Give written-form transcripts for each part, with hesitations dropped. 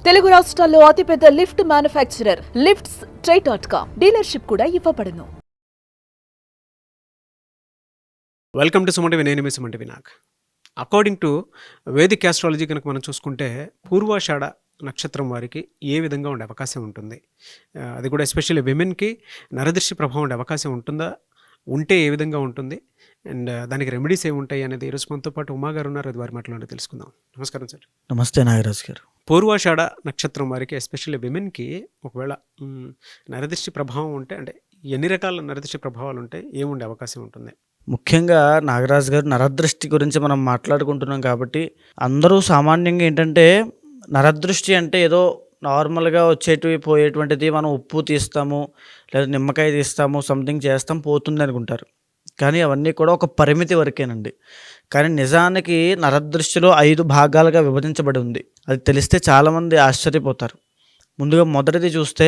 తెలుగు రాష్ట్రాల్లో అతిపెద్ద lift manufacturer lifts ట్రై.com డీలర్షిప్ కూడా ఇవ్వబడును. వెల్కమ్ టు సుమంటి నేను మీ సుమంటి Vinayak. According to Vedic astrology కనుక మనం చూసుకుంటే పూర్వాషాఢ నక్షత్రం వారికి ఏ విధంగా ఉండే అవకాశం ఉంటుంది, అది కూడా ఎస్పెషల్లీ విమెన్కి నరదృష్టి ప్రభావం ఉండే అవకాశం ఉంటుందా, ఉంటే ఏ విధంగా ఉంటుంది, అండ్ దానికి రెమెడీస్ ఏమి ఉంటాయి అనేది ఈరోజు మనతో పాటు ఉమా గారు ఉన్నారు. అది వారి మాటలోనే తెలుసుకుందాం. నమస్కారం సార్. నమస్తే నాగరాజ్ గారు. పూర్వాషాఢ నక్షత్రం వారికి ఎస్పెషల్లీ విమెన్కి ఒకవేళ నరదృష్టి ప్రభావం ఉంటే, అంటే ఎన్ని రకాల నరదృష్టి ప్రభావాలు ఉంటాయి, ఏముండే అవకాశం ఉంటుంది? ముఖ్యంగా నాగరాజ్ గారు, నరదృష్టి గురించి మనం మాట్లాడుకుంటున్నాం కాబట్టి అందరూ సామాన్యంగా ఏంటంటే నరదృష్టి అంటే ఏదో నార్మల్గా వచ్చేటివి పోయేటువంటిది, మనం ఉప్పు తీస్తాము లేదా నిమ్మకాయ తీస్తాము, సంథింగ్ చేస్తాం, పోతుంది అనుకుంటారు. కానీ అవన్నీ కూడా ఒక పరిమితి వరకేనండి. కానీ నిజానికి నరదృష్టిలో 5 భాగాలుగా విభజించబడి ఉంది. అది తెలిస్తే చాలామంది ఆశ్చర్యపోతారు. ముందుగా మొదటిది చూస్తే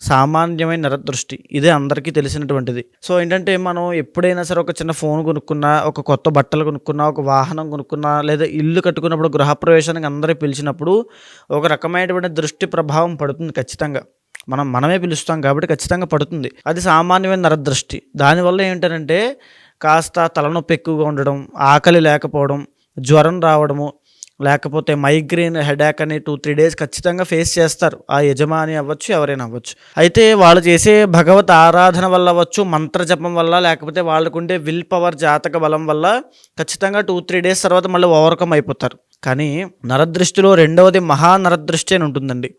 సామాన్యమైన నరదృష్టి. ఇదే అందరికీ తెలిసినటువంటిది. సో ఏంటంటే మనం ఎప్పుడైనా సరే ఒక చిన్న ఫోన్ కొనుక్కున్నా, ఒక కొత్త బట్టలు కొనుక్కున్నా, ఒక వాహనం కొనుక్కున్నా, లేదా ఇల్లు కట్టుకున్నప్పుడు, గృహప్రవేశానికి అందరూ పిలిచినప్పుడు ఒక రకమైనటువంటి దృష్టి ప్రభావం పడుతుంది ఖచ్చితంగా. మనమే పిలుస్తాం కాబట్టి ఖచ్చితంగా పడుతుంది. అది సామాన్యమైన నరదృష్టి. దానివల్ల ఏంటంటే కాస్త తలనొప్పి ఎక్కువగా ఉండడం, ఆకలి లేకపోవడం, జ్వరం రావడము, లేకపోతే మైగ్రేన్, హెడేక్ అని 2-3 డేస్ ఖచ్చితంగా ఫేస్ చేస్తారు. ఆ యజమాని అవ్వచ్చు, ఎవరైనా అవ్వచ్చు. అయితే వాళ్ళు చేసే భగవత్ ఆరాధన వల్ల అవ్వచ్చు, మంత్రజపం వల్ల, లేకపోతే వాళ్ళకుండే విల్ పవర్, జాతక బలం వల్ల ఖచ్చితంగా 2-3 డేస్ తర్వాత మళ్ళీ ఓవర్కమ్ అయిపోతారు. కానీ నరదృష్టిలో రెండవది మహానరదృష్టి అని ఉంటుందండి.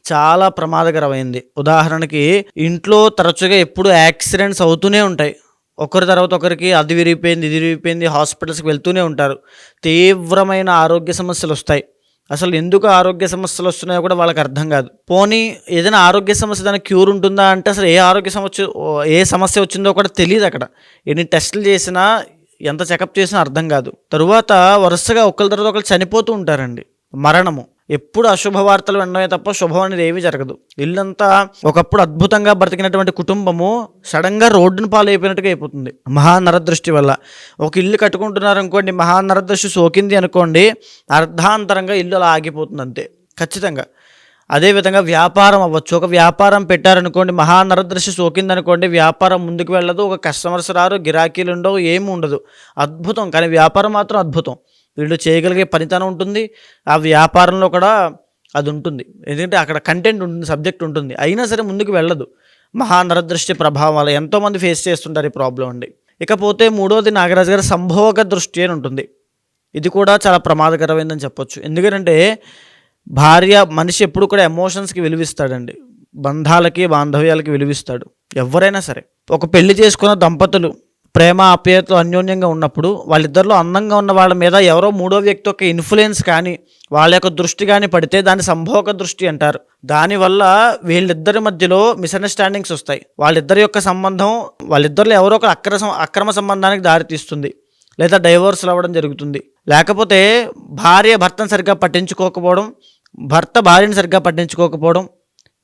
చాలా ప్రమాదకరమైంది. ఉదాహరణకి ఇంట్లో తరచుగా ఎప్పుడు యాక్సిడెంట్స్ అవుతూనే ఉంటాయి. ఒకరి తర్వాత ఒకరికి అది విరిగిపోయింది, ఇది విరిగిపోయింది, హాస్పిటల్స్కి వెళ్తూనే ఉంటారు. తీవ్రమైన ఆరోగ్య సమస్యలు వస్తాయి. అసలు ఎందుకు ఆరోగ్య సమస్యలు వస్తున్నాయో కూడా వాళ్ళకి అర్థం కాదు. పోనీ ఏదైనా ఆరోగ్య సమస్య దానికి క్యూర్ ఉంటుందా అంటే అసలు ఏ సమస్య వచ్చిందో కూడా తెలియదు. అక్కడ ఎన్ని టెస్టులు చేసినా, ఎంత చెకప్ చేసినా అర్థం కాదు. తరువాత వరుసగా ఒకరి తర్వాత ఒకరు చనిపోతూ ఉంటారండి. మరణము ఎప్పుడు అశుభవార్తలు వినడమే తప్ప శుభం అనేది ఏమీ జరగదు. ఇల్లంతా ఒకప్పుడు అద్భుతంగా బ్రతికినటువంటి కుటుంబము సడన్గా రోడ్డును పాలైపోయినట్టుగా అయిపోతుంది మహానరదృష్టి వల్ల. ఒక ఇల్లు కట్టుకుంటున్నారు అనుకోండి, మహానరదృష్టి సోకింది అనుకోండి, అర్ధాంతరంగా ఇల్లు అలా ఆగిపోతుంది అంతే ఖచ్చితంగా. అదేవిధంగా వ్యాపారం అవ్వచ్చు. ఒక వ్యాపారం పెట్టారనుకోండి, మహానరదృష్టి సోకిందనుకోండి, వ్యాపారం ముందుకు వెళ్ళదు, ఒక కస్టమర్స్ రారు, గిరాకీలు ఉండవు, ఏమి ఉండదు. అద్భుతం. కానీ వ్యాపారం మాత్రం అద్భుతం. వీళ్ళు చేయగలిగే పనితనం ఉంటుంది, ఆ వ్యాపారంలో కూడా అది ఉంటుంది. ఎందుకంటే అక్కడ కంటెంట్ ఉంటుంది, సబ్జెక్ట్ ఉంటుంది. అయినా సరే ముందుకు వెళ్ళదు మహానరదృష్టి ప్రభావం వల్ల. ఎంతోమంది ఫేస్ చేస్తుంటారు ఈ ప్రాబ్లం అండి. ఇకపోతే మూడవది నాగరాజు గారు సంభోగ దృష్టి అని ఉంటుంది. ఇది కూడా చాలా ప్రమాదకరమైందని చెప్పొచ్చు. ఎందుకంటే మనిషి ఎప్పుడు కూడా ఎమోషన్స్కి విలువిస్తాడండి, బంధాలకి, బాంధవ్యాలకి విలువిస్తాడు ఎవరైనా సరే. ఒక పెళ్లి చేసుకున్న దంపతులు ప్రేమ, ఆప్యాయతలు అన్యోన్యంగా ఉన్నప్పుడు వాళ్ళిద్దరిలో అందంగా ఉన్న వాళ్ళ మీద ఎవరో మూడో వ్యక్తి యొక్క ఇన్ఫ్లుయెన్స్ కానీ, వాళ్ళ యొక్క దృష్టి కానీ పడితే దాన్ని సంభోగ దృష్టి అంటారు. దానివల్ల వీళ్ళిద్దరి మధ్యలో మిస్అండర్స్టాండింగ్స్ వస్తాయి. వాళ్ళిద్దరి యొక్క సంబంధం, వాళ్ళిద్దరిలో ఎవరో ఒక అక్రమ సంబంధానికి దారితీస్తుంది, లేదా డైవోర్స్లు అవ్వడం జరుగుతుంది. లేకపోతే భార్య భర్తను సరిగ్గా పట్టించుకోకపోవడం, భర్త భార్యను సరిగ్గా పట్టించుకోకపోవడం,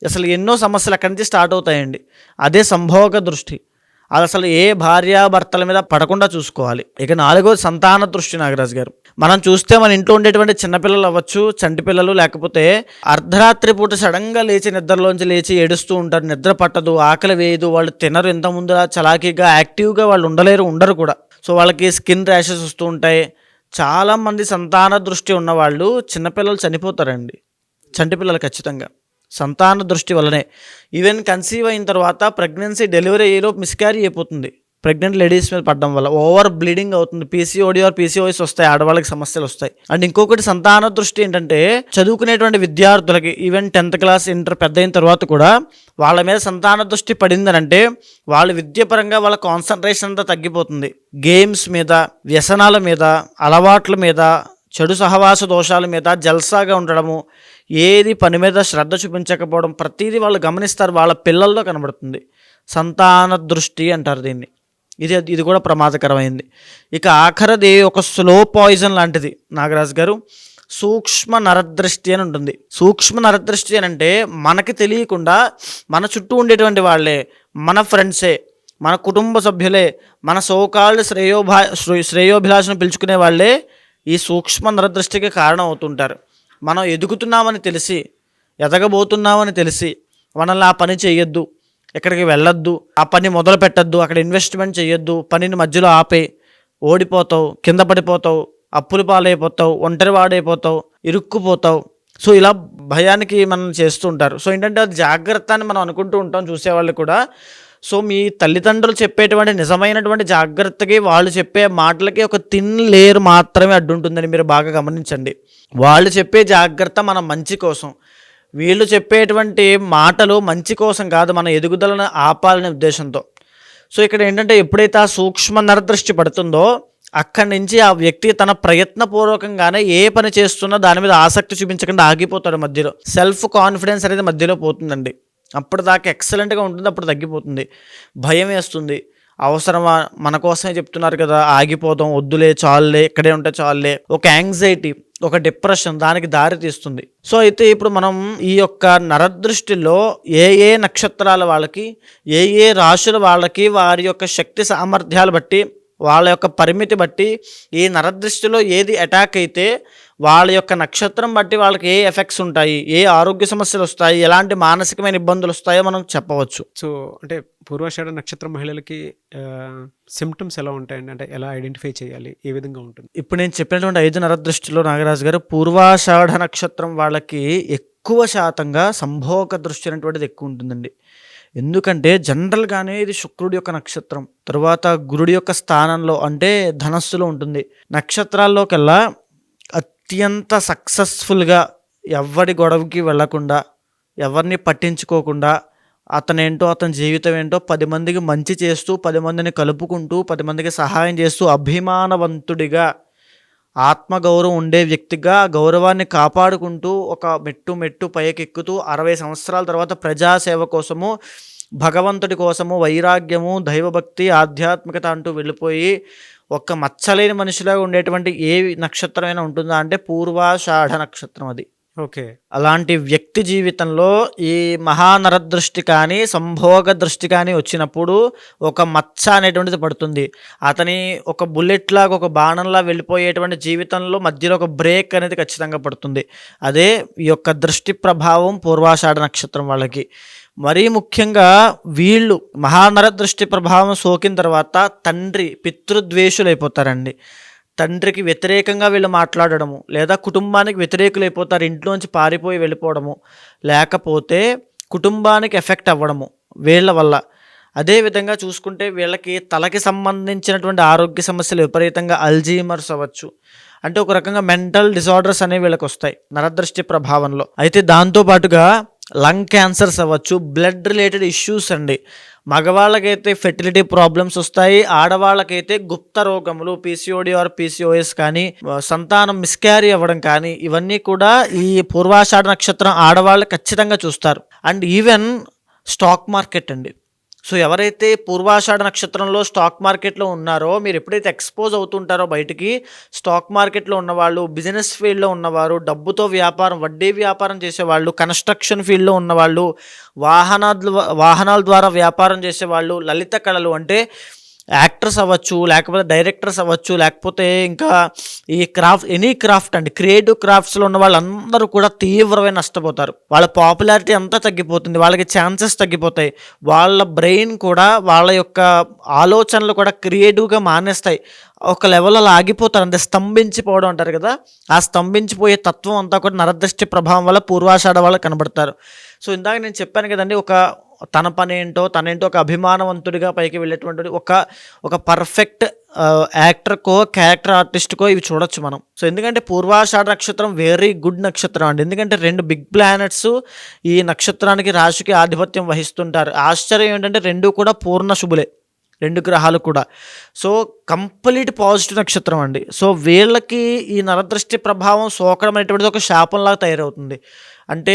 అసలు ఎన్నో సమస్యలు అక్కడి నుంచి స్టార్ట్ అవుతాయండి. అదే సంభోగ దృష్టి. అది అసలు ఏ భార్యాభర్తల మీద పడకుండా చూసుకోవాలి. ఇక 4వది సంతాన దృష్టి నాగరాజు గారు. మనం చూస్తే మన ఇంట్లో ఉండేటువంటి చిన్నపిల్లలు అవ్వచ్చు, చంటి పిల్లలు, లేకపోతే అర్ధరాత్రి పూట సడన్గా నిద్రలోంచి లేచి ఏడుస్తూ ఉంటారు. నిద్ర పట్టదు, ఆకలి వేయదు, వాళ్ళు తినరు, ఇంత ముందు చలాకీగా యాక్టివ్గా వాళ్ళు ఉండరు కూడా. సో వాళ్ళకి స్కిన్ ర్యాషెస్ వస్తూ ఉంటాయి. చాలామంది సంతాన దృష్టి ఉన్నవాళ్ళు చిన్నపిల్లలు చనిపోతారండి, చంటి పిల్లలు ఖచ్చితంగా సంతాన దృష్టి వల్లనే. ఈవెన్ కన్సీవ్ అయిన తర్వాత ప్రెగ్నెన్సీ, డెలివరీ అయ్యేలో మిస్క్యారీ అయిపోతుంది ప్రెగ్నెంట్ లేడీస్ మీద పడడం వల్ల. ఓవర్ బ్లీడింగ్ అవుతుంది, పీసీఓడి ఆర్ పీసీఓఎస్ వస్తాయి, ఆడవాళ్ళకి సమస్యలు వస్తాయి. అండ్ ఇంకొకటి సంతాన దృష్టి ఏంటంటే చదువుకునేటువంటి విద్యార్థులకి ఈవెన్ 10th క్లాస్, ఇంటర్ పెద్ద అయిన తర్వాత కూడా వాళ్ళ మీద సంతాన దృష్టి పడిందనంటే వాళ్ళ విద్యాపరంగా వాళ్ళ కాన్సన్ట్రేషన్ అంతా తగ్గిపోతుంది. గేమ్స్ మీద, వ్యసనాల మీద, అలవాట్ల మీద, చెడు సహవాస దోషాల మీద, జల్సాగా ఉండడము, ఏది పని మీద శ్రద్ధ చూపించకపోవడం, ప్రతిదీ వాళ్ళు గమనిస్తారు, వాళ్ళ పిల్లల్లో కనబడుతుంది. సంతాన దృష్టి అంటారు దీన్ని. ఇది కూడా ప్రమాదకరమైంది. ఇక ఆఖరిది ఒక స్లో పాయిజన్ లాంటిది నాగరాజు గారు, సూక్ష్మ నరదృష్టి అని ఉంటుంది. సూక్ష్మ నరదృష్టి అని అంటే మనకి తెలియకుండా మన చుట్టూ ఉండేటువంటి వాళ్ళే, మన ఫ్రెండ్సే, మన కుటుంబ సభ్యులే, మన సోకాల్డ్ శ్రేయోభిలాషను పిలుచుకునే వాళ్ళే ఈ సూక్ష్మ నరదృష్టికి కారణం అవుతుంటారు. మనం ఎదుగుతున్నామని తెలిసి, ఎదగబోతున్నామని తెలిసి మనల్ని ఆ పని చేయొద్దు, ఎక్కడికి వెళ్ళొద్దు, ఆ పని మొదలు పెట్టద్దు, అక్కడ ఇన్వెస్ట్మెంట్ చేయొద్దు, పనిని మధ్యలో ఆపే, ఓడిపోతావు, కింద పడిపోతావు, అప్పులు పాలైపోతావు, ఒంటరి వాడైపోతావు, ఇరుక్కుపోతావు. సో ఇలా భయానికి మనం చేస్తూ ఉంటారు. సో ఏంటంటే అది జాగ్రత్త అని మనం అనుకుంటూ ఉంటాం చూసేవాళ్ళు కూడా. సో మీ తల్లిదండ్రులు చెప్పేటువంటి నిజమైనటువంటి జాగ్రత్తకి, వాళ్ళు చెప్పే మాటలకి ఒక థిన్ లేయర్ మాత్రమే అడ్డుంటుందని మీరు బాగా గమనించండి. వాళ్ళు చెప్పే జాగ్రత్త మన మంచి కోసం, వీళ్ళు చెప్పేటువంటి మాటలు మంచి కోసం కాదు, మన ఎదుగుదలను ఆపాలనే ఉద్దేశంతో. సో ఇక్కడ ఏంటంటే ఎప్పుడైతే ఆ సూక్ష్మ నరదృష్టి పడుతుందో అక్కడి నుంచి ఆ వ్యక్తి తన ప్రయత్నపూర్వకంగానే ఏ పని చేస్తున్నా దాని మీద ఆసక్తి చూపించకుండా ఆగిపోతాడు. మధ్యలో సెల్ఫ్ కాన్ఫిడెన్స్ అనేది మధ్యలో పోతుందండి. అప్పుడు దాకా ఎక్సలెంట్గా ఉంటుంది, అప్పుడు తగ్గిపోతుంది, భయం వేస్తుంది. అవసరమా, మన కోసమే చెప్తున్నారు కదా, ఆగిపోతాం, వద్దులే, చాలులే, ఇక్కడే ఉంటే చాలులే, ఒక యాంగ్జైటీ, ఒక డిప్రెషన్ దానికి దారి తీస్తుంది. సో అయితే ఇప్పుడు మనం ఈ యొక్క నరదృష్టిలో ఏ ఏ నక్షత్రాల వాళ్ళకి, ఏ ఏ రాశుల వాళ్ళకి వారి యొక్క శక్తి సామర్థ్యాలు బట్టి, వాళ్ళ యొక్క పరిమితి బట్టి, ఈ నరదృష్టిలో ఏది అటాక్ అయితే వాళ్ళ యొక్క నక్షత్రం బట్టి వాళ్ళకి ఏ ఎఫెక్ట్స్ ఉంటాయి, ఏ ఆరోగ్య సమస్యలు వస్తాయి, ఎలాంటి మానసికమైన ఇబ్బందులు వస్తాయో మనం చెప్పవచ్చు. సో అంటే పూర్వాషాఢ నక్షత్రం మహిళలకి సిమ్టమ్స్ ఎలా ఉంటాయండి? అంటే ఎలా ఐడెంటిఫై చేయాలి, ఏ విధంగా ఉంటుంది? ఇప్పుడు నేను చెప్పినటువంటి 5 నరదృష్టిలో నాగరాజు గారు, పూర్వాషాఢ నక్షత్రం వాళ్ళకి ఎక్కువ శాతంగా సంభోగ దృష్టి అనేటువంటిది ఎక్కువ ఉంటుందండి. ఎందుకంటే జనరల్గానే ఇది శుక్రుడి యొక్క నక్షత్రం, తర్వాత గురుడి యొక్క స్థానంలో అంటే ధనస్సులో ఉంటుంది. నక్షత్రాల్లోకెల్లా అత్యంత సక్సెస్ఫుల్గా, ఎవరి గొడవకి వెళ్లకుండా, ఎవరిని పట్టించుకోకుండా, అతనేంటో అతని జీవితం ఏంటో 10 మందికి మంచి చేస్తూ, 10 మందిని కలుపుకుంటూ, 10 మందికి సహాయం చేస్తూ, అభిమానవంతుడిగా, ఆత్మగౌరవం ఉండే వ్యక్తిగా గౌరవాన్ని కాపాడుకుంటూ ఒక మెట్టు మెట్టు పైకెక్కుతూ 60 సంవత్సరాల తర్వాత ప్రజాసేవ కోసము, భగవంతుడి కోసము, వైరాగ్యము, దైవభక్తి, ఆధ్యాత్మికత అంటూ వెళ్ళిపోయి ఒక్క మచ్చలేని మనిషిలాగా ఉండేటువంటి ఏ నక్షత్రమైనా ఉంటుందా అంటే పూర్వాషాఢ నక్షత్రం అది. ఓకే. అలాంటి వ్యక్తి జీవితంలో ఈ మహానరదృష్టి కానీ, సంభోగ దృష్టి కానీ వచ్చినప్పుడు ఒక మచ్చ అనేటువంటిది పడుతుంది. అతని ఒక బుల్లెట్ లాగా, ఒక బాణంలా వెళ్ళిపోయేటువంటి జీవితంలో మధ్యలో ఒక బ్రేక్ అనేది ఖచ్చితంగా పడుతుంది. అదే ఈ యొక్క దృష్టి ప్రభావం పూర్వాషాఢ నక్షత్రం వాళ్ళకి. మరీ ముఖ్యంగా వీళ్ళు మహానరదృష్టి ప్రభావం సోకిన తర్వాత తండ్రి పితృద్వేషులైపోతారండి. తండ్రికి వ్యతిరేకంగా వీళ్ళు మాట్లాడడము, లేదా కుటుంబానికి వ్యతిరేకులైపోతారు, ఇంట్లోంచి పారిపోయి వెళ్ళిపోవడము, లేకపోతే కుటుంబానికి ఎఫెక్ట్ అవ్వడము వీళ్ళ వల్ల. అదేవిధంగా చూసుకుంటే వీళ్ళకి తలకి సంబంధించినటువంటి ఆరోగ్య సమస్యలు విపరీతంగా, అల్జీమర్స్ అవ్వచ్చు, అంటే ఒక రకంగా మెంటల్ డిసార్డర్స్ అనేవి వీళ్ళకి వస్తాయి నరదృష్టి ప్రభావంలో. అయితే దాంతోపాటుగా లంగ్ క్యాన్సర్స్ అవ్వచ్చు, బ్లడ్ రిలేటెడ్ ఇష్యూస్ అండి. మగవాళ్ళకైతే ఫెర్టిలిటీ ప్రాబ్లమ్స్ వస్తాయి, ఆడవాళ్ళకైతే గుప్త రోగములు, పీసీఓడి ఆర్ పీసీఓఎస్ కానీ, సంతానం మిస్క్యారీ అవ్వడం కానీ, ఇవన్నీ కూడా ఈ పూర్వాషాఢ నక్షత్రం ఆడవాళ్ళు ఖచ్చితంగా చూస్తారు. అండ్ ఈవెన్ స్టాక్ మార్కెట్ అండి. సో ఎవరైతే పూర్వాషాఢ నక్షత్రంలో స్టాక్ మార్కెట్లో ఉన్నారో, మీరు ఎప్పుడైతే ఎక్స్పోజ్ అవుతుంటారో బయటికి, స్టాక్ మార్కెట్లో ఉన్నవాళ్ళు, బిజినెస్ ఫీల్డ్లో ఉన్నవారు, డబ్బుతో వ్యాపారం, వడ్డీ వ్యాపారం చేసేవాళ్ళు, కన్స్ట్రక్షన్ ఫీల్డ్లో ఉన్నవాళ్ళు, వాహనాల ద్వారా వ్యాపారం చేసేవాళ్ళు, లలిత కళలు అంటే యాక్టర్స్ అవ్వచ్చు, లేకపోతే డైరెక్టర్స్ అవ్వచ్చు, లేకపోతే ఇంకా ఈ ఎనీ క్రాఫ్ట్ అండి, క్రియేటివ్ క్రాఫ్ట్స్లో ఉన్న వాళ్ళందరూ కూడా తీవ్రమైన నష్టపోతారు. వాళ్ళ పాపులారిటీ అంతా తగ్గిపోతుంది, వాళ్ళకి ఛాన్సెస్ తగ్గిపోతాయి, వాళ్ళ బ్రెయిన్ కూడా, వాళ్ళ యొక్క ఆలోచనలు కూడా క్రియేటివ్గా మానేస్తాయి, ఒక లెవెల్ అలా ఆగిపోతారు, అంటే స్తంభించిపోవడం అంటారు కదా, ఆ స్తంభించిపోయే తత్వం అంతా కూడా నరదృష్టి ప్రభావం వల్ల పూర్వాషాఢ వాళ్ళు కనబడతారు. సో ఇందాక నేను చెప్పాను కదండి, తన పని ఏంటో, తనేంటో ఒక అభిమానవంతుడిగా పైకి వెళ్ళేటువంటి ఒక పర్ఫెక్ట్ యాక్టర్కో, క్యారెక్టర్ ఆర్టిస్ట్కో ఇవి చూడొచ్చు మనం. సో ఎందుకంటే పూర్వాషాఢ నక్షత్రం వెరీ గుడ్ నక్షత్రం అండి. ఎందుకంటే 2 బిగ్ ప్లానెట్స్ ఈ నక్షత్రానికి, రాశికి ఆధిపత్యం వహిస్తుంటారు. ఆశ్చర్యం ఏంటంటే 2 కూడా పూర్ణ శుభులే, 2 గ్రహాలు కూడా. సో కంప్లీట్ పాజిటివ్ నక్షత్రం అండి. సో వీళ్ళకి ఈ నరదృష్టి ప్రభావం సోకడం అనేటువంటిది ఒక శాపంలాగా తయారవుతుంది. అంటే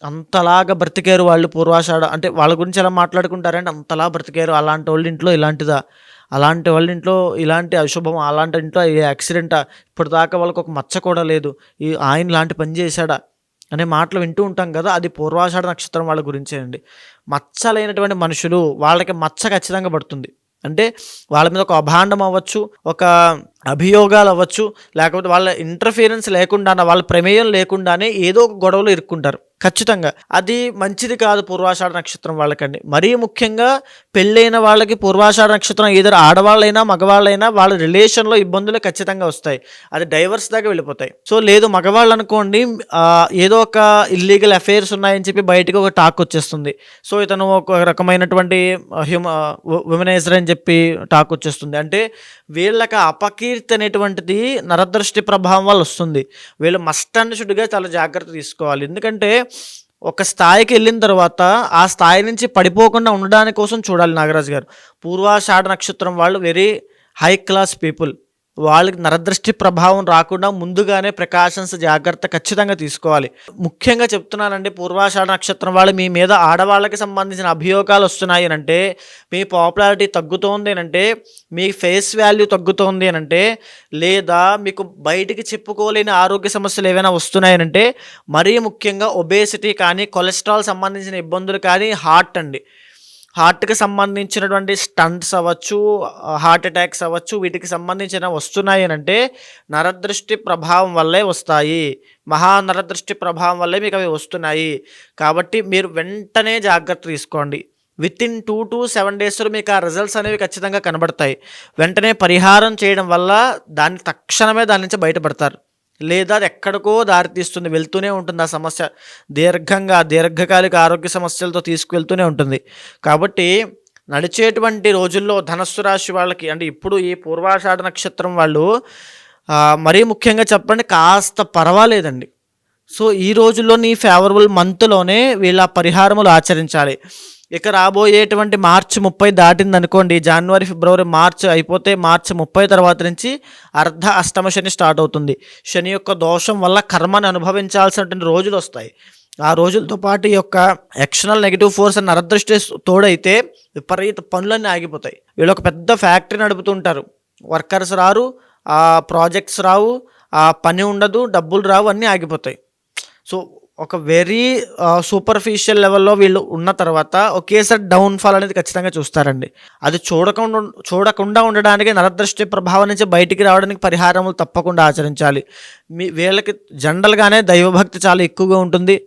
అంతలాగా బ్రతికారు వాళ్ళు పూర్వాషాఢ, అంటే వాళ్ళ గురించి ఎలా మాట్లాడుకుంటారంటే అంతలా బ్రతికారు, అలాంటి వాళ్ళ ఇంట్లో ఇలాంటిదా, అలాంటి వాళ్ళ ఇంట్లో ఇలాంటి అశుభం, అలాంటి ఇంట్లో యాక్సిడెంటా, ఇప్పటిదాకా వాళ్ళకి ఒక మచ్చ కూడా లేదు, ఆయన లాంటి పని చేశాడా అనే మాటలు వింటూ ఉంటాం కదా, అది పూర్వాషాఢ నక్షత్రం వాళ్ళ గురించే అండి. మచ్చలైనటువంటి మనుషులు, వాళ్ళకి మచ్చ ఖచ్చితంగా పడుతుంది. అంటే వాళ్ళ మీద ఒక అభాండం అవ్వచ్చు, ఒక అభియోగాలు అవ్వచ్చు, లేకపోతే వాళ్ళ ఇంటర్ఫియరెన్స్ లేకుండానే, వాళ్ళ ప్రమేయం లేకుండానే ఏదో ఒక గొడవలో ఇరుక్కుంటారు ఖచ్చితంగా. అది మంచిది కాదు పూర్వాషాఢ నక్షత్రం వాళ్ళకండి. మరీ ముఖ్యంగా పెళ్ళైన వాళ్ళకి పూర్వాషాఢ నక్షత్రం ఏదో ఆడవాళ్ళైనా మగవాళ్ళైనా వాళ్ళ రిలేషన్లో ఇబ్బందులు ఖచ్చితంగా వస్తాయి. అది డైవర్స్ దాకా వెళ్ళిపోతాయి. సో లేదు మగవాళ్ళు అనుకోండి, ఏదో ఒక ఇల్లీగల్ అఫైర్స్ ఉన్నాయని చెప్పి బయటకు ఒక టాక్ వచ్చేస్తుంది. సో ఇతను ఒక రకమైనటువంటి ఉమెనైజర్ అని చెప్పి టాక్ వచ్చేస్తుంది. అంటే వీళ్ళకి అపకీర్తి అనేటువంటిది నరదృష్టి ప్రభావం వల్ల వస్తుంది. వీళ్ళు మస్ట్ అండ్ షుడ్గా చాలా జాగ్రత్త తీసుకోవాలి. ఎందుకంటే ఒక స్థాయికి వెళ్ళిన తర్వాత ఆ స్థాయి నుంచి పడిపోకుండా ఉండడానికి కోసం చూడాలి నాగరాజు గారు. పూర్వాషాఢ నక్షత్రం వాళ్ళు వెరీ హై క్లాస్ పీపుల్. వాళ్ళకి నరదృష్టి ప్రభావం రాకుండా ముందుగానే ప్రికాషన్స్ జాగ్రత్త ఖచ్చితంగా తీసుకోవాలి. ముఖ్యంగా చెప్తున్నానండి, పూర్వాషాఢ నక్షత్రం వాళ్ళు మీ మీద ఆడవాళ్ళకి సంబంధించిన అభియోగాలు వస్తున్నాయి అంటే, మీ పాపులారిటీ తగ్గుతోంది అంటే, మీ ఫేస్ వాల్యూ తగ్గుతోంది అంటే, లేదా మీకు బయటికి చెప్పుకోలేని ఆరోగ్య సమస్యలు ఏవైనా వస్తున్నాయనంటే, మరీ ముఖ్యంగా ఒబేసిటీ కానీ, కొలెస్ట్రాల్ సంబంధించిన ఇబ్బందులు కానీ, హార్ట్ అండి, హార్ట్కి సంబంధించినటువంటి స్టంట్స్ అవ్వచ్చు, హార్ట్ అటాక్స్ అవ్వచ్చు, వీటికి సంబంధించిన వస్తున్నాయి అంటే నరదృష్టి ప్రభావం వల్లే వస్తాయి. మహానరదృష్టి ప్రభావం వల్లే మీకు అవి వస్తున్నాయి. కాబట్టి మీరు వెంటనే జాగ్రత్త తీసుకోండి. వితిన్ 2 to 7 daysలో మీకు ఆ రిజల్ట్స్ అనేవి ఖచ్చితంగా కనబడతాయి. వెంటనే పరిహారం చేయడం వల్ల తక్షణమే దాని నుంచి బయటపడతారు. లేదా అది ఎక్కడికో దారితీస్తుంది, వెళ్తూనే ఉంటుంది ఆ సమస్య, దీర్ఘకాలిక ఆరోగ్య సమస్యలతో తీసుకువెళ్తూనే ఉంటుంది. కాబట్టి నడిచేటువంటి రోజుల్లో ధనస్సు రాశి వాళ్ళకి, అంటే ఇప్పుడు ఈ పూర్వాషాఢ నక్షత్రం వాళ్ళు మరీ ముఖ్యంగా చెప్పండి కాస్త పర్వాలేదండి. సో ఈ రోజుల్లోని ఫేవరబుల్ మంత్లోనే వీళ్ళ పరిహారములు ఆచరించాలి. ఇక రాబోయేటువంటి మార్చి 30 దాటిందనుకోండి, జనవరి ఫిబ్రవరి మార్చి అయిపోతే మార్చి 30 తర్వాత నుంచి అర్ధ అష్టమ శని స్టార్ట్ అవుతుంది. శని యొక్క దోషం వల్ల కర్మని అనుభవించాల్సినటువంటి రోజులు వస్తాయి. ఆ రోజులతో పాటు ఈ యొక్క ఎక్స్టర్నల్ నెగిటివ్ ఫోర్స్ అని నరదృష్టి తోడైతే విపరీత పనులన్నీ ఆగిపోతాయి. వీళ్ళు ఒక పెద్ద ఫ్యాక్టరీ నడుపుతుంటారు, వర్కర్స్ రారు, ఆ ప్రాజెక్ట్స్ రావు, ఆ పని ఉండదు, డబ్బులు రావు, అన్నీ ఆగిపోతాయి. సో ఒక వెరీ సూపర్ఫిషియల్ లెవెల్లో వీళ్ళు ఉన్న తర్వాత ఒకేసారి డౌన్ఫాల్ అనేది ఖచ్చితంగా చూస్తారండి. అది చూడకుండా ఉండడానికి నరదృష్టి ప్రభావం నుంచి బయటికి రావడానికి పరిహారములు తప్పకుండా ఆచరించాలి. వీళ్ళకి జనరల్గానే దైవభక్తి చాలా ఎక్కువగా ఉంటుంది.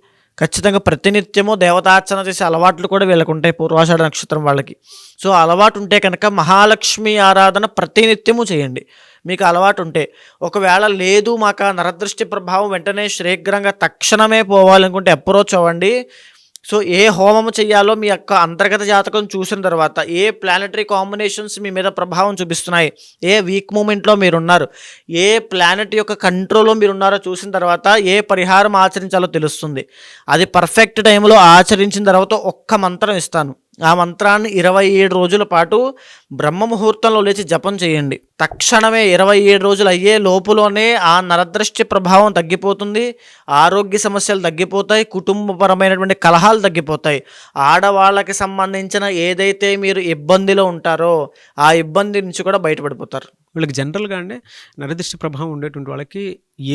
ఖచ్చితంగా ప్రతినిత్యము దేవతార్చన చేసే అలవాట్లు కూడా వీళ్ళకు ఉంటాయి పూర్వాషాఢ నక్షత్రం వాళ్ళకి. సో అలవాటు ఉంటే కనుక మహాలక్ష్మి ఆరాధన ప్రతినిత్యము చేయండి మీకు అలవాటు ఉంటే. ఒకవేళ లేదు మాకు ఆ నరదృష్టి ప్రభావం వెంటనే శీఘ్రంగా తక్షణమే పోవాలనుకుంటే అప్రోచ్ అవ్వండి. సో ఏ హోమము చేయాలో మీ యొక్క అంతర్గత జాతకం చూసిన తర్వాత, ఏ ప్లానెటరీ కాంబినేషన్స్ మీ మీద ప్రభావం చూపిస్తున్నాయి, ఏ వీక్ మూమెంట్లో మీరున్నారు, ఏ ప్లానెట్ యొక్క కంట్రోల్లో మీరున్నారో చూసిన తర్వాత ఏ పరిహారం ఆచరించాలో తెలుస్తుంది. అది పర్ఫెక్ట్ టైంలో ఆచరించిన తర్వాత ఒక్క మంత్రం ఇస్తాను. ఆ మంత్రాన్ని 27 రోజుల పాటు బ్రహ్మ ముహూర్తంలో లేచి జపం చేయండి. తక్షణమే 27 రోజులు అయ్యే లోపులోనే ఆ నరదృష్టి ప్రభావం తగ్గిపోతుంది, ఆరోగ్య సమస్యలు తగ్గిపోతాయి, కుటుంబపరమైనటువంటి కలహాలు తగ్గిపోతాయి. ఆడవాళ్ళకి సంబంధించిన ఏదైతే మీరు ఇబ్బందిలో ఉంటారో ఆ ఇబ్బంది నుంచి కూడా బయటపడిపోతారు. వీళ్ళకి జనరల్గా అంటే నరదృష్టి ప్రభావం ఉండేటువంటి వాళ్ళకి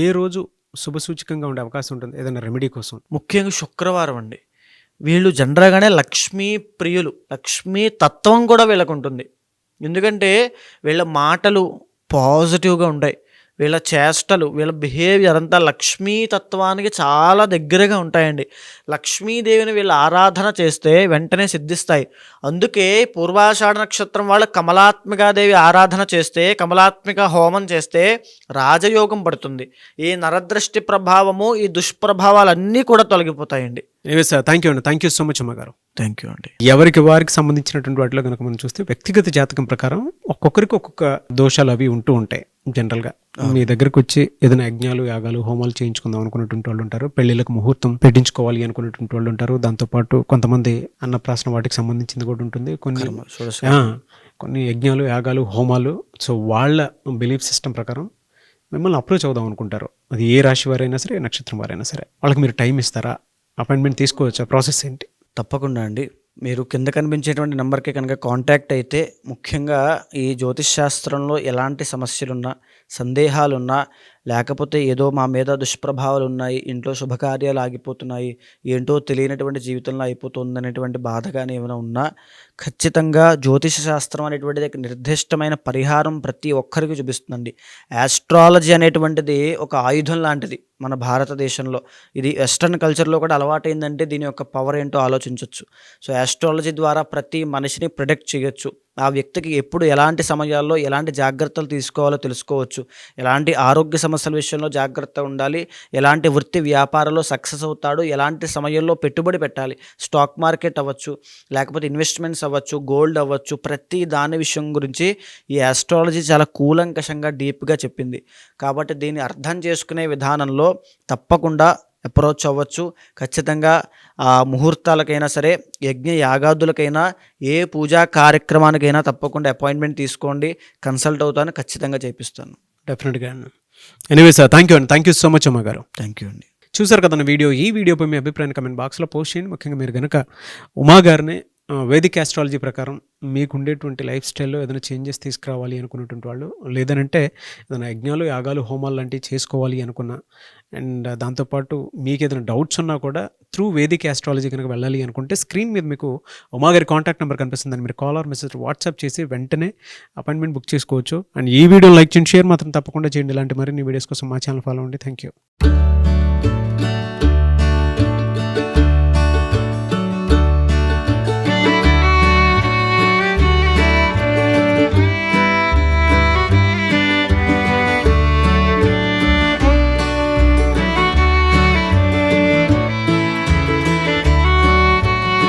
ఏ రోజు శుభసూచకంగా ఉండే అవకాశం ఉంటుంది ఏదైనా రెమెడీ కోసం? ముఖ్యంగా శుక్రవారం అండి. వీళ్ళు జనరల్గానే లక్ష్మీ ప్రియులు, లక్ష్మీ తత్వం కూడా వీళ్ళకు ఉంటుంది. ఎందుకంటే వీళ్ళ మాటలు పాజిటివ్గా ఉంటాయి, వీళ్ళ చేష్టలు, వీళ్ళ బిహేవియర్ అంతా లక్ష్మీ తత్వానికి చాలా దగ్గరగా ఉంటాయండి. లక్ష్మీదేవిని వీళ్ళు ఆరాధన చేస్తే వెంటనే సిద్ధిస్తాయి. అందుకే పూర్వాషాఢ నక్షత్రం వాళ్ళు కమలాత్మికాదేవి ఆరాధన చేస్తే, కమలాత్మిక హోమం చేస్తే రాజయోగం పడుతుంది. ఈ నరదృష్టి ప్రభావము, ఈ దుష్ప్రభావాలన్నీ కూడా తొలగిపోతాయండి. సార్ థ్యాంక్ యూ అండి, థ్యాంక్ యూ సో మచ్ అమ్మగారు. థ్యాంక్ యూ అండి. ఎవరికి వారికి సంబంధించినటువంటి వాటిలో కనుక మనం చూస్తే వ్యక్తిగత జాతకం ప్రకారం ఒక్కొక్కరికి ఒక్కొక్క దోషాలు అవి ఉంటూ ఉంటాయి. జనరల్గా మీ దగ్గరకు వచ్చి ఏదైనా యజ్ఞాలు యాగాలు హోమాలు చేయించుకుందాం అనుకున్నటువంటి వాళ్ళు ఉంటారు, పెళ్లిళ్ళకు ముహూర్తం పెట్టించుకోవాలి అనుకున్నటువంటి వాళ్ళు ఉంటారు, దాంతోపాటు కొంతమంది అన్నప్రాసన వాటికి సంబంధించింది కూడా ఉంటుంది, కొన్ని యజ్ఞాలు యాగాలు హోమాలు. సో వాళ్ళ బిలీఫ్ సిస్టమ్ ప్రకారం మిమ్మల్ని అప్రోచ్ అవుదాం అనుకుంటారు. అది ఏ రాశి వారైనా సరే, నక్షత్రం వారైనా సరే. వాళ్ళకి మీరు టైం ఇస్తారా? అపాయింట్మెంట్ తీసుకోవచ్చా? ప్రాసెస్ ఏంటి? తప్పకుండా అండి. మీరు కింద కనిపించేటువంటి నెంబర్కి కనుక కాంటాక్ట్ అయితే, ముఖ్యంగా ఈ జ్యోతిష్ శాస్త్రంలో ఎలాంటి సమస్యలున్నా, సందేహాలున్నా, లేకపోతే ఏదో మా మీద దుష్ప్రభావాలు ఉన్నాయి, ఇంట్లో శుభకార్యాలు ఆగిపోతున్నాయి, ఏంటో తెలియనటువంటి జీవితంలో అయిపోతుందనేటువంటి బాధ కానీ ఏమైనా ఉన్నా ఖచ్చితంగా జ్యోతిష శాస్త్రం అనేటువంటిది ఒక నిర్దిష్టమైన పరిహారం ప్రతి ఒక్కరికి చూపిస్తుందండి. యాస్ట్రాలజీ అనేటువంటిది ఒక ఆయుధం లాంటిది మన భారతదేశంలో. ఇది వెస్ట్రన్ కల్చర్లో కూడా అలవాటైందంటే దీని యొక్క పవర్ ఏంటో ఆలోచించవచ్చు. సో యాస్ట్రాలజీ ద్వారా ప్రతి మనిషిని ప్రిడిక్ట్ చేయొచ్చు. ఆ వ్యక్తికి ఎప్పుడు ఎలాంటి సమయాల్లో ఎలాంటి జాగ్రత్తలు తీసుకోవాలో తెలుసుకోవచ్చు. ఎలాంటి ఆరోగ్య సమస్యల విషయంలో జాగ్రత్త ఉండాలి, ఎలాంటి వృత్తి వ్యాపారంలో సక్సెస్ అవుతాడు, ఎలాంటి సమయంలో పెట్టుబడి పెట్టాలి, స్టాక్ మార్కెట్ అవ్వచ్చు, లేకపోతే ఇన్వెస్ట్మెంట్స్ అవ్వచ్చు, గోల్డ్ అవ్వచ్చు, ప్రతి దాని విషయం గురించి ఈ యాస్ట్రాలజీ చాలా కూలంకషంగా డీప్గా చెప్పింది. కాబట్టి దీన్ని అర్థం చేసుకునే విధానంలో తప్పకుండా అప్రోచ్ అవ్వచ్చు. ఖచ్చితంగా ఆ ముహూర్తాలకైనా సరే, యజ్ఞ యాగాదులకైనా, ఏ పూజా కార్యక్రమానికైనా తప్పకుండా అపాయింట్మెంట్ తీసుకోండి. కన్సల్ట్ అవుతాను, ఖచ్చితంగా చేపిస్తాను. డెఫినెట్గా అండి. Anyway sir, thank you so much Uma గారు. థ్యాంక్ యూ అండి. చూసారు కదా ఈ వీడియోపై మీ అభిప్రాయాన్ని కమెంట్ బాక్స్లో పోస్ట్ చేయండి. ముఖ్యంగా మీరు కనుక ఉమా గారిని వేదిక్ ఆస్ట్రాలజీ ప్రకారం మీకు ఉండేటువంటి లైఫ్ స్టైల్లో ఏదైనా చేంజెస్ తీసుకురావాలి అనుకున్నటువంటి వాళ్ళు, లేదనంటే ఏదైనా యజ్ఞాలు యాగాలు హోమాలు లాంటివి చేసుకోవాలి అనుకున్నా, అండ్ దాంతోపాటు మీకు ఏదైనా డౌట్స్ ఉన్నా కూడా త్రూ వేదిక్ ఆస్ట్రాలజీ కనుక వెళ్ళాలి అనుకుంటే స్క్రీన్ మీద మీకు ఉమా గారి కాంటాక్ట్ నెంబర్ కనిపిస్తుందని మీరు కాల్ ఆర్ మెసేజ్ వాట్సాప్ చేసి వెంటనే అపాయింట్మెంట్ బుక్ చేసుకోవచ్చు. అండ్ ఈ వీడియో లైక్ చేయండి, షేర్ మాత్రం తప్పకుండా చేయండి. ఇలాంటి మరిన్ని వీడియోస్ కోసం మా ఛానల్ ఫాలో అవ్వండి. Thank you.